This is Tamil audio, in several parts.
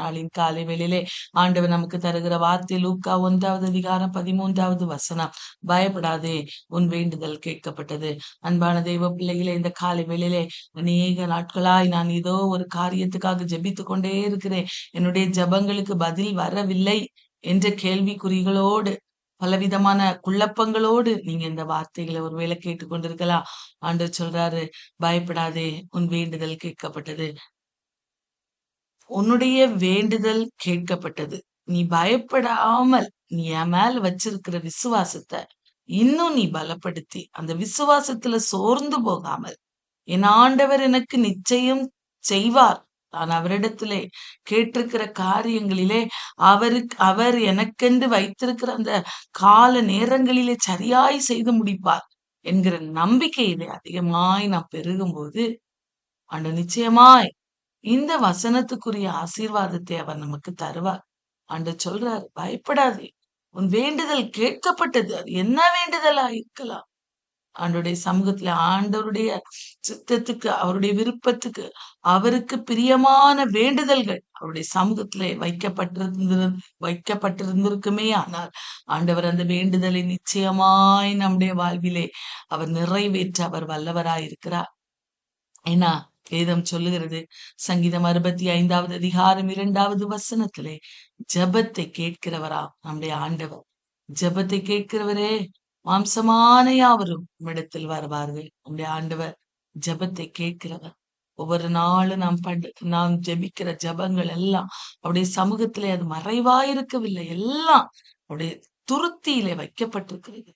நாளின் காலை வேளையிலே ஆண்டவர் நமக்கு தருகிற வார்த்தை லூக்கா 1 அதிகாரம் 13 பயப்படாதே, உன் வேண்டுதல் கேட்கப்பட்டது. அன்பான தெய்வ பிள்ளைகளே, இந்த காலை வேளையிலே அநேக நாட்களாய் நான் ஏதோ ஒரு காரியத்துக்காக ஜெபித்து கொண்டே இருக்கிறேன். என்னுடைய ஜெபங்களுக்கு பதில் வரவில்லை என்ற கேள்விக்குறிகளோடு பலவிதமான குழப்பங்களோடு நீங்க இந்த வார்த்தைகளை ஒருவேளை கேட்டுக்கொண்டிருக்கலாம். ஆண்டவர் சொல்றாரு, பயப்படாதே, உன் வேண்டுதல் கேட்கப்பட்டது. உன்னுடைய வேண்டுதல் கேட்கப்பட்டது. நீ பயப்படாமல் நீ என் மேல வச்சிருக்கிற விசுவாசத்தை இன்னும் நீ பலப்படுத்தி அந்த விசுவாசத்துல சோர்ந்து போகாமல் என் ஆண்டவர் எனக்கு நிச்சயம் செய்வார். நான் அவரிடத்திலே கேட்டிருக்கிற காரியங்களிலே அவர் எனக்கென்று வைத்திருக்கிற அந்த கால நேரங்களிலே சரியாய் செய்து முடிப்பார் என்கிற நம்பிக்கையிலே அதிகமாய் நாம் பெருகும்போது ஆண்டவர் நிச்சயமாய் இந்த வசனத்துக்குரிய ஆசீர்வாதத்தை அவர் நமக்கு தருவார். ஆண்டவர் சொல்றார், பயப்படாதே, உன் வேண்டுதல் கேட்கப்பட்டது. அது என்ன வேண்டுதலா இருக்கலாம்? ஆண்டவருடைய சமூகத்துல ஆண்டவருடைய சித்தத்துக்கு, அவருடைய விருப்பத்துக்கு, அவருக்கு பிரியமான வேண்டுதல்கள் அவருடைய சமூகத்திலே வைக்கப்பட்டிருந்திருக்குமே. ஆனால் ஆண்டவர் அந்த வேண்டுதலை நிச்சயமாய் நம்முடைய வாழ்விலே அவர் நிறைவேற்ற அவர் வல்லவராயிருக்கிறார். ஏன்னா வேதம் சொல்லுகிறது, சங்கீதம் 65 அதிகாரம் 2 ஜெபத்தை கேட்கிறவரா நம்முடைய ஆண்டவர். ஜெபத்தை கேட்கிறவரே, மாம்சமான யாவரும் நம்மிடத்தில் வருவார்கள். நம்முடைய ஆண்டவர் ஜெபத்தை கேட்கிறவர். ஒவ்வொரு நாளும் நாம் ஜெபிக்கிற ஜெபங்கள் எல்லாம் அவருடைய சமூகத்திலே அது மறைவாயிருக்கவில்லை, எல்லாம் அவருடைய துருத்தியிலே வைக்கப்பட்டிருக்கிறது.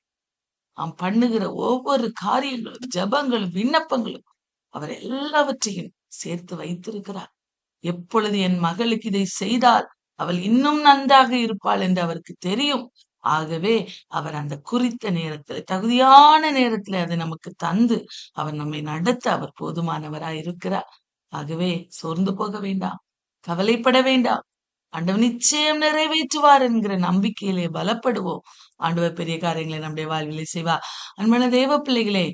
நாம் பண்ணுகிற ஒவ்வொரு காரியங்களும், ஜெபங்களும், விண்ணப்பங்களும் அவர் எல்லாவற்றையும் சேர்த்து வைத்திருக்கிறார். எப்பொழுது என் மகளுக்கு இதை செய்தால் அவள் இன்னும் நன்றாக இருப்பாள் என்று அவருக்கு தெரியும். ஆகவே அவர் அந்த குறித்த நேரத்தில், தகுதியான நேரத்தில் அதை நமக்கு தந்து அவர் நம்மை நடத்த அவர் போதுமானவராய் இருக்கிறார். ஆகவே சோர்ந்து போக வேண்டாம், கவலைப்பட வேண்டாம். ஆண்டவர் நிச்சயம் நிறைவேற்றுவார் என்கிற நம்பிக்கையிலே பலப்படுவோம். ஆண்டவர் பெரிய காரியங்களை நம்முடைய வாழ்விலே செய்வார். அன்பான தேவ பிள்ளைகளே,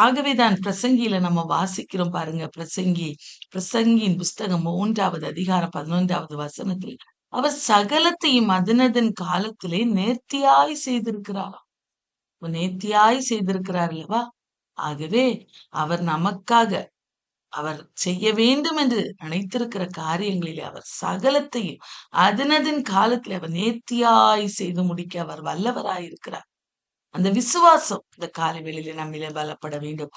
ஆகவேதான் பிரசங்கியில நம்ம வாசிக்கிறோம் பாருங்க. பிரசங்கியின் புஸ்தகம் 3 அதிகாரம் 11 அவர் சகலத்தையும் அதனதன் காலத்திலே நேர்த்தியாய் செய்திருக்கிறாராம். நேர்த்தியாய் செய்திருக்கிறார் அல்லவா? ஆகவே அவர் நமக்காக அவர் செய்ய வேண்டும் என்று நினைத்திருக்கிற காரியங்களிலே அவர் சகலத்தையும் அதனதன் காலத்திலே அவர் நேர்த்தியாய் செய்து முடிக்க அவர் வல்லவராயிருக்கிறார். அந்த விசுவாசம் இந்த காலை வேளையிலே நம்மிலே பலப்பட வேண்டும்.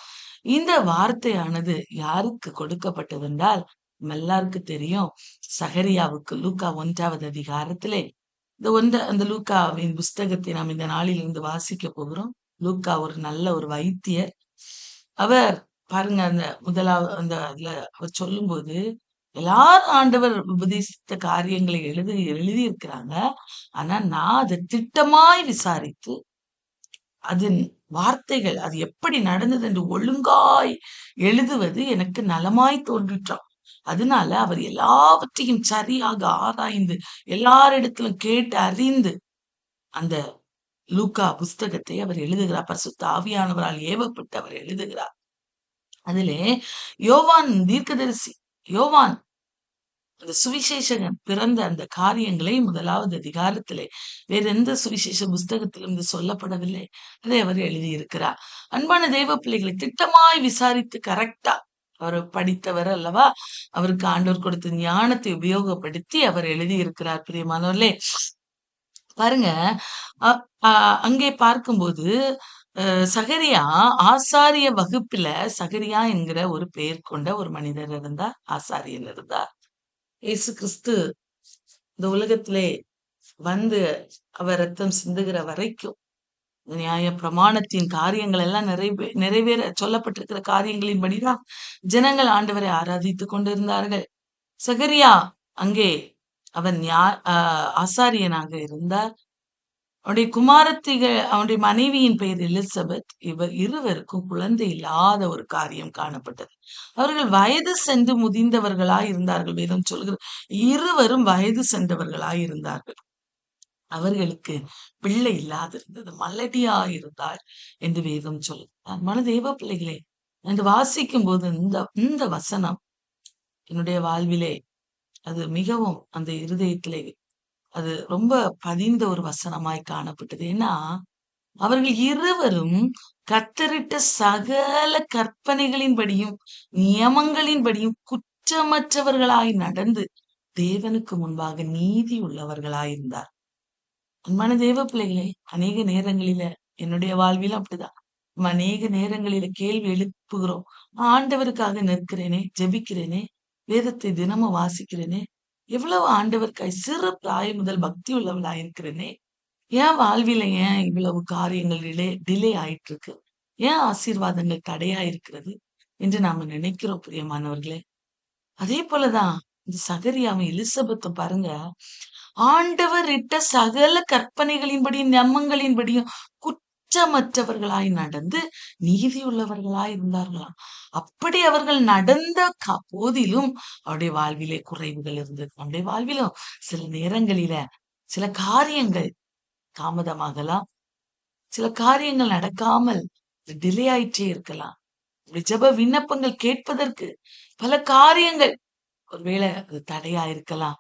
இந்த வார்த்தையானது யாருக்கு கொடுக்கப்பட்டது என்றால், நம்ம எல்லாருக்கும் தெரியும், சகரியாவுக்கு. லூக்கா 1 அந்த லூக்காவின் புஸ்தகத்தை நாம் இந்த நாளிலிருந்து வாசிக்க போகிறோம். லூக்கா ஒரு நல்ல ஒரு வைத்தியர். அவர் பாருங்க, அந்த முதலாவது அதுல அவர் சொல்லும்போது எல்லாரும் ஆண்டவர் உபதேசித்த காரியங்களை எழுதி இருக்கிறாங்க. ஆனா நான் அதை திட்டமாய் விசாரித்து அதன் வார்த்தைகள் அது எப்படி நடந்தது என்று ஒழுங்காய் எழுதுவது எனக்கு நலமாய் தோன்றிற்றாம். அதனால அவர் எல்லாவற்றையும் சரியாக ஆராய்ந்து எல்லாரிடத்திலும் கேட்டு அறிந்து அந்த லூக்கா புஸ்தகத்தை அவர் எழுதுகிறார். பரிசுத்த ஆவியானவரால் ஏவப்பட்டு அவர் எழுதுகிறார். அதிலே யோவான் தீர்க்கதரிசி, யோவான் அந்த சுவிசேஷகன் பிறந்த அந்த காரியங்களை 1 அதிகாரத்திலே வேற எந்த சுவிசேஷ புஸ்தகத்திலும் இது சொல்லப்படவில்லை. அதை அவர் எழுதியிருக்கிறார். அன்பான தெய்வ பிள்ளைகளை திட்டமாய் விசாரித்து கரெக்டா, அவர் படித்தவர் அல்லவா? அவருக்கு ஆண்டவர் கொடுத்த ஞானத்தை உபயோகப்படுத்தி அவர் எழுதியிருக்கிறார். பிரியமானவர்களே, பாருங்க, அங்கே பார்க்கும்போது சகரியா ஆசாரிய வகுப்பில சகரியா என்கிற ஒரு பெயர் கொண்ட ஒரு மனிதர் இருந்தார், ஆசாரியன் இருந்தார். இயேசு கிறிஸ்து இந்த உலகத்திலே வந்து அவர் ரத்தம் சிந்துகிற வரைக்கும் நியாய பிரமாணத்தின் காரியங்கள் எல்லாம் நிறைவேற சொல்லப்பட்டிருக்கிற காரியங்களின்படிதான் ஜனங்கள் ஆண்டவரை ஆராதித்துக் கொண்டிருந்தார்கள். சகரியா அங்கே அவன் ஆசாரியனாக இருந்தார். அவனுடைய அவனுடைய மனைவியின் பெயர் எலிசபெத். இவர் இருவருக்கும் குழந்தை இல்லாத ஒரு காரியம் காணப்பட்டது. அவர்கள் வயது சென்று முதிர்ந்தவர்களாய் இருந்தார்கள். வேதம் சொல்கிறது, இருவரும் வயது சென்றவர்களாய் இருந்தார்கள். அவர்களுக்கு பிள்ளை இல்லாதிருந்தது, மலடியாயிருந்தாள் என்று வேதம் சொல்லுகிறார். மனதேவ பிள்ளைகளே, என்று வாசிக்கும் போது இந்த வசனம் என்னுடைய வாழ்விலே அது மிகவும் அந்த இருதயத்திலே அது ரொம்ப பதிந்த ஒரு வசனமாய் காணப்பட்டது. ஏன்னா, அவர்கள் இருவரும் கத்தரிட்ட சகல கற்பனைகளின்படியும், நியமங்களின்படியும் குற்றமற்றவர்களாய் நடந்து, தேவனுக்கு முன்பாக நீதி உள்ளவர்களாயிருந்தார். அன்பான தேவ பிள்ளைகளே, அநேக நேரங்களில என்னுடைய வாழ்விலும் அப்படிதான். நம்ம அநேக நேரங்களில கேள்வி எழுப்புகிறோம். ஆண்டவருக்காக நிற்கிறேனே, ஜெபிக்கிறேனே, வேதத்தை தினமும் வாசிக்கிறேனே, எவ்வளவு ஆண்டவருக்காய் சிறு பிராயம் முதல் பக்தி உள்ளவளா இருக்கிறேனே, என் வாழ்வில ஏன் இவ்வளவு காரியங்கள் டிலே ஆயிட்டு இருக்கு? ஏன் ஆசீர்வாதங்கள் தடையா இருக்கிறது? என்று நாம நினைக்கிறோம் பிரியமானவர்களே. அதே போலதான் இந்த சகரியாவும் எலிசபெத்தும் பாருங்க, ஆண்டவர் இட்ட சகல கற்பனைகளின்படியும் நம்மங்களின்படியும் குற்றமற்றவர்களாய் நடந்து நீதியுள்ளவர்களாய் இருந்தார்களாம். அப்படி அவர்கள் நடந்த போதிலும் அவருடைய வாழ்விலே குறைவுகள் இருந்தது. அவருடைய வாழ்விலும் சில நேரங்களில சில காரியங்கள் தாமதமாகலாம், சில காரியங்கள் நடக்காமல் டிலே ஆயிட்டே இருக்கலாம். ஜெப விண்ணப்பங்கள் கேட்பதற்கு பல காரியங்கள் ஒருவேளை அது தடையா இருக்கலாம்.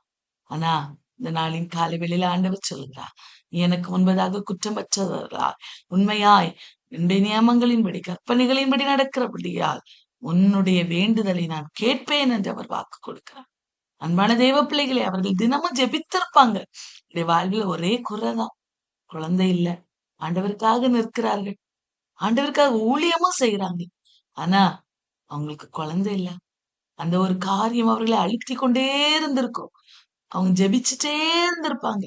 ஆனா இந்த நாளின் காலை வேளையில ஆண்டவர் சொல்லுகிறார், நீ எனக்கு முன்பதாக குற்றமற்றவர்களா உண்மையாய் என்னுடைய நியமங்களின்படி கற்பனைகளின்படி நடக்கிறபடியால் உன்னுடைய வேண்டுதலை நான் கேட்பேன் என்று அவர் வாக்கு கொடுக்கிறார். அன்பான தேவ பிள்ளைகளை அவர்கள் தினமும் ஜெபித்திருப்பாங்க. என்னுடைய வாழ்வில் ஒரே குறைதான், குழந்தை இல்ல. ஆண்டவருக்காக நிற்கிறார்கள், ஆண்டவருக்காக ஊழியமும் செய்யறாங்க. ஆனா அவங்களுக்கு குழந்தை இல்ல. அந்த ஒரு காரியம் அவர்களை அழுத்தி கொண்டே இருந்திருக்கும். அவங்க ஜெபிச்சுட்டே இருந்திருப்பாங்க.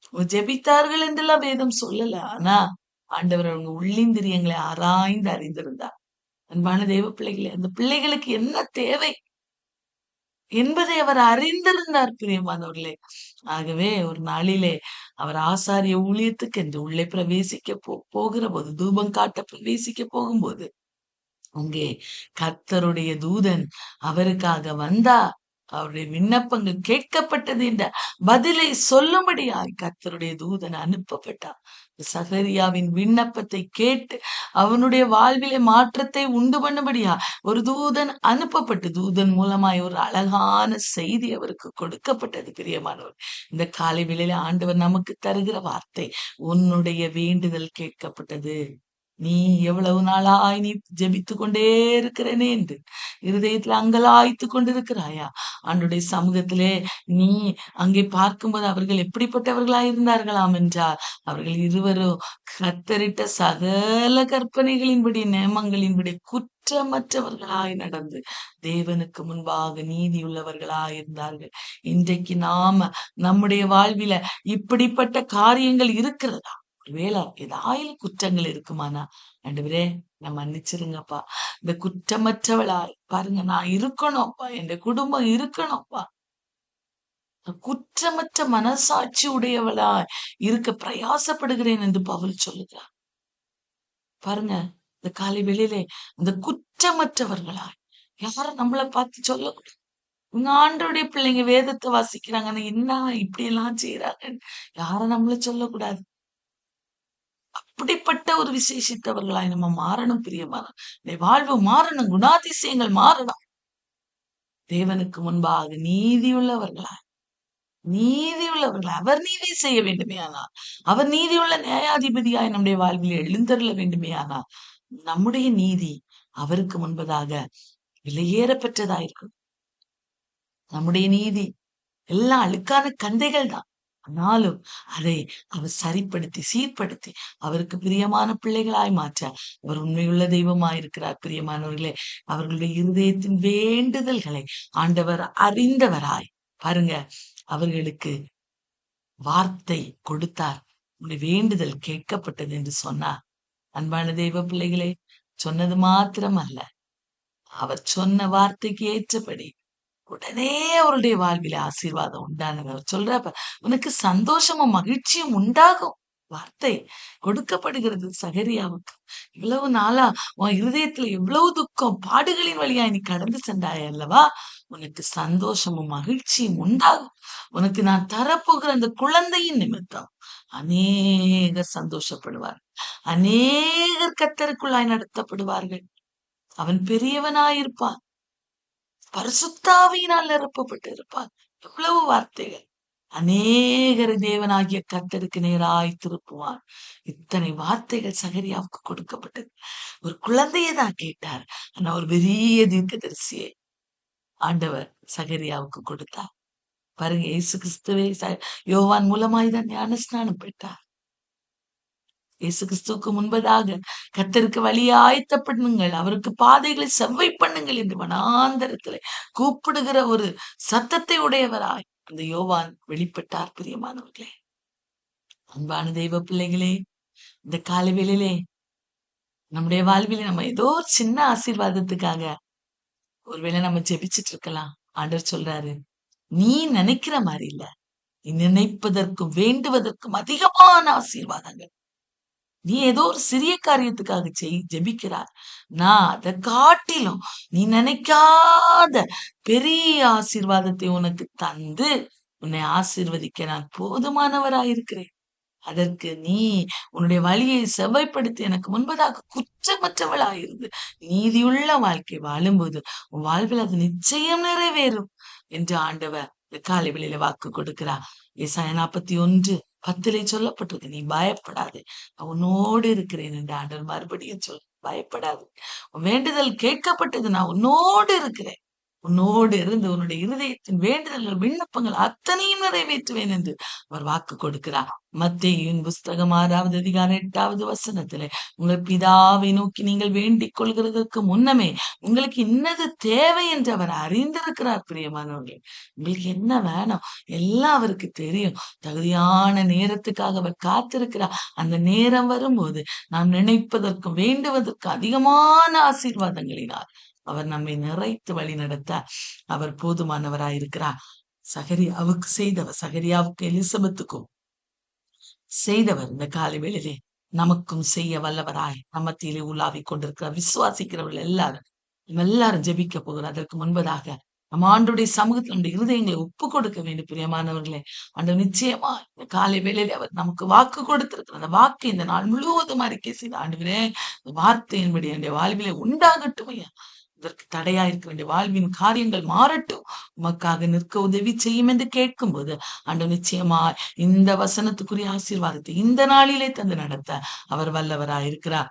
அவங்க ஜெபித்தார்கள் என்றெல்லாம் வேதம் சொல்லல. ஆனா ஆண்டவர் அவங்க உள்ளிந்திரியங்களை ஆராய்ந்து அறிந்திருந்தார். அன்பான தேவ பிள்ளைகளே, அந்த பிள்ளைகளுக்கு என்ன தேவை என்பதை அவர் அறிந்திருந்தார் பிரியமானவர்களே. ஆகவே ஒரு நாளிலே அவர் ஆசாரிய ஊழியத்துக்கு என்று உள்ளே பிரவேசிக்க போகிற போது, தூபம் காட்ட பிரவேசிக்க போகும்போது, அங்கே கர்த்தருடைய தூதன் அவருக்காக வந்தா, அவருடைய விண்ணப்பங்கள் கேட்கப்பட்டது என்ற பதிலை சொல்லும்படியாய் கர்த்தருடைய தூதன் அனுப்பப்பட்டார். சகரியாவின் விண்ணப்பத்தை கேட்டு அவனுடைய வாழ்விலே மாற்றத்தை உண்டு பண்ணும்படியா ஒரு தூதன் அனுப்பப்பட்டு, தூதன் மூலமாய் ஒரு அழகான செய்தி அவருக்கு கொடுக்கப்பட்டது. பிரியமானவர், இந்த காலை வேளையில ஆண்டவர் நமக்கு தருகிற வார்த்தை, உன்னுடைய வேண்டுதல் கேட்கப்பட்டது. நீ எவ்வளவு நாளாய் நீ ஜெபித்து கொண்டே இருக்கிறேனே என்று இருதயத்துல அங்கலாய்த்து கொண்டிருக்கிறாயா? ஆண்டுடைய சமூகத்திலே நீ அங்கே பார்க்கும்போது அவர்கள் எப்படிப்பட்டவர்களாய் இருந்தார்களாம் என்றால், அவர்கள் இருவரும் கத்தரிட்ட சகல கற்பனைகளின்படி நியமங்களின்படி குற்றமற்றவர்களாய் நடந்து தேவனுக்கு முன்பாக நீதியுள்ளவர்களாய் இருந்தார்கள். இன்றைக்கு நாம நம்முடைய வாழ்வில இப்படிப்பட்ட காரியங்கள் இருக்கிறதா? ஒருவேளை ஏதாயிலும் குற்றங்கள் இருக்குமானா, ஆண்டவரே நான் மன்னிச்சிருங்கப்பா, இந்த குற்றமற்றவளா பாருங்க நான் இருக்கணும்ப்பா, என் குடும்பம் இருக்கணும்ப்பா, குற்றமற்ற மனசாட்சி உடையவளா இருக்க பிரயாசப்படுகிறேன் என்று பவுல் சொல்லுகிறார். பாருங்க, இந்த காலை வெளியிலே இந்த குற்றமற்றவர்களா யாரும் நம்மளை பார்த்து சொல்லக்கூடாது. உங்க ஆண்டோடைய பிள்ளைங்க வேதத்தை வாசிக்கிறாங்க, என்ன இப்படி எல்லாம் செய்யறாங்க யாரும் நம்மள சொல்லக்கூடாது. அப்படிப்பட்ட ஒரு விசேஷித்தவர்களாய் நம்ம மாறணும் பிரியமான வாழ்வு மாறணும், குணாதிசயங்கள் மாறணும். தேவனுக்கு முன்பாக நீதியுள்ளவர்களாய் அவர் நீதி செய்ய வேண்டுமே ஆனால், அவர் நீதியுள்ள நியாயாதிபதியாய் நம்முடைய வாழ்வில் எழுந்தருள வேண்டுமே ஆனால், நம்முடைய நீதி அவருக்கு முன்பதாக விலையேற பெற்றதாயிருக்கும். நம்முடைய நீதி எல்லாம் அழுக்கான கந்தைகள் தான். ஆனாலும் அதை அவர் சரிப்படுத்தி சீர்படுத்தி அவருக்கு பிரியமான பிள்ளைகளாய் மாற்ற அவர் உண்மையுள்ள தெய்வமாயிருக்கிறார். பிரியமானவர்களே, அவர்களுடைய இருதயத்தின் வேண்டுதல்களை ஆண்டவர் அறிந்தவராய் பாருங்க, அவர்களுக்கு வார்த்தை கொடுத்தார். உன்னுடைய வேண்டுதல் கேட்கப்பட்டது என்று சொன்னார். அன்பான தெய்வ பிள்ளைகளே, சொன்னது மாத்திரம் அல்ல, அவர் சொன்ன வார்த்தைக்கு ஏற்றபடி உடனே அவருடைய வாழ்வில ஆசீர்வாதம் உண்டானது. அவர் சொல்றப்ப உனக்கு சந்தோஷமும் மகிழ்ச்சியும் உண்டாகும். வார்த்தை கொடுக்கப்படுகிறது சகரியாவுக்கு. இவ்வளவு நாளா உன் இருதயத்துல எவ்வளவு துக்கம் பாடுகளின் வழியா நீ கடந்து சென்றாய் அல்லவா, உனக்கு சந்தோஷமும் மகிழ்ச்சியும் உண்டாகும். உனக்கு நான் தரப்போகிற அந்த குழந்தையின் நிமித்தம் அநேகர் சந்தோஷப்படுவார், அநேகர் கர்த்தருக்குள்ளாய் நடத்தப்படுவார்கள். அவன் பெரியவனாயிருப்பான், பரிசுத்த ஆவியினால் நிரப்பப்பட்டு இருப்பான். எவ்வளவு வார்த்தைகள். அநேகரை தேவனாகிய கர்த்தருக்கு நேராய் திருப்புவார். இத்தனை வார்த்தைகள் சகரியாவுக்கு கொடுக்கப்பட்டது. ஒரு குழந்தையை தான் கேட்டார். ஆனா ஒரு பெரிய தீர்க்கதரிசியை ஆண்டவர் சகரியாவுக்கு கொடுத்தார். பாருங்க, இயேசு கிறிஸ்துவே யோவான் மூலமாய் தான் ஞானஸ்நானம் பெற்றார். இயேசு கிறிஸ்துவுக்கு முன்பதாக கர்த்தருக்கு வழியை ஆயத்தப்படுங்கள், அவருக்கு பாதைகளை செவ்வை பண்ணுங்கள் என்று வனாந்தரத்திலே கூப்பிடுகிற ஒரு சத்தத்தை உடையவராய் அந்த யோவான் வெளிப்பட்டார். பிரியமானவர்களே, அன்பான தெய்வ பிள்ளைகளே, இந்த காலவேளையிலே நம்முடைய வாழ்விலே நம்ம ஏதோ ஒரு சின்ன ஆசீர்வாதத்துக்காக ஒருவேளை நம்ம ஜெபிச்சிட்டு இருக்கலாம். ஆண்டவர் சொல்றாரு, நீ நினைக்கிற மாதிரி இல்ல, நீ நினைப்பதற்கும் வேண்டுவதற்கும் அதிகமான ஆசீர்வாதங்கள். நீ ஏதோ ஒரு சிறிய காரியத்துக்காக ஜெபிக்கிறார். நான் அதை காட்டிலும் நீ நினைக்காத பெரிய ஆசீர்வாதத்தை உனக்கு தந்து உன்னை ஆசீர்வதிக்க நான் போதுமானவராயிருக்கிறேன். அதற்கு நீ உன்னுடைய வழியை செவ்வாய்ப்படுத்தி எனக்கு முன்பதாக குற்றமற்றவளாயிருந்து நீதியுள்ள வாழ்க்கை வாழும்போது உன் வாழ்வில் அது நிச்சயம் நிறைவேறும் என்று ஆண்டவர் இந்த காலை வெளியில வாக்கு கொடுக்கிறார். ஏசாயா 41:10 சொல்லப்பட்டிருக்கு, நீ பயப்படாது, நான் உன்னோடு இருக்கிறேன் என்று ஆண்டவர் மறுபடியும் சொல். பயப்படாது, உன் வேண்டுதல் கேட்கப்பட்டது, நான் உன்னோடு இருக்கிறேன். உன்னோடு இருந்து உன்னுடைய இருதயத்தின் வேண்டுதல்கள் விண்ணப்பங்கள் அத்தனையும் நிறைவேற்றுவேன் என்று அவர் வாக்கு கொடுக்கிறார். மத்தேயுவின் புஸ்தகம் 6வது அதிகாரம் 8வது வசனத்திலே, உங்கள் பிதாவை நோக்கி நீங்கள் வேண்டிக் கொள்கிறதற்கு முன்னமே உங்களுக்கு இன்னது தேவை என்று அவர் அறிந்திருக்கிறார். பிரியமானவர்களே, உங்களுக்கு என்ன வேணும் எல்லாம் அவருக்கு தெரியும். தகுதியான நேரத்துக்காக அவர் காத்திருக்கிறார். அந்த நேரம் வரும்போது நாம் நினைப்பதற்கும் வேண்டுவதற்கும் அதிகமான ஆசீர்வாதங்களினார் அவர் நம்மை நிறைத்து வழி நடத்த அவர் போதுமானவராயிருக்கிறார். சகரியாவுக்கு எலிசபெத்துக்கும் செய்தவர் இந்த காலை வேளையிலே நமக்கும் செய்ய வல்லவராய் நம்மத்திலே உலாவிக் கொண்டிருக்கிறார். விசுவாசிக்கிறவர்கள் எல்லாரும் ஜெபிக்க போகிறார். அதற்கு முன்பதாக நம்ம ஆண்டுடைய சமூகத்தில் நம்முடைய இருதயங்களை ஒப்பு கொடுக்க வேண்டும். பிரியமானவர்களே, ஆண்டவர் நிச்சயமா இந்த காலை வேளையிலே அவர் நமக்கு வாக்கு கொடுத்திருக்கிறார். அந்த வாக்கு இந்த நாள் முழுவதும் அறிக்கை செய்த ஆண்டவரே, வார்த்தையின்படி என்னுடைய வாழ்விலே உண்டாகட்டும் ஐயா. இதற்கு தடையா இருக்க வேண்டிய வாழ்வின் காரியங்கள் மாறட்டும், உமக்காக நிற்க உதவி செய்யும் என்று கேட்கும் போது ஆண்டவர் நிச்சயமா இந்த வசனத்துக்குரிய ஆசீர்வாதத்தை இந்த நாளிலே தந்து நடத்த அவர் வல்லவராயிருக்கிறார்.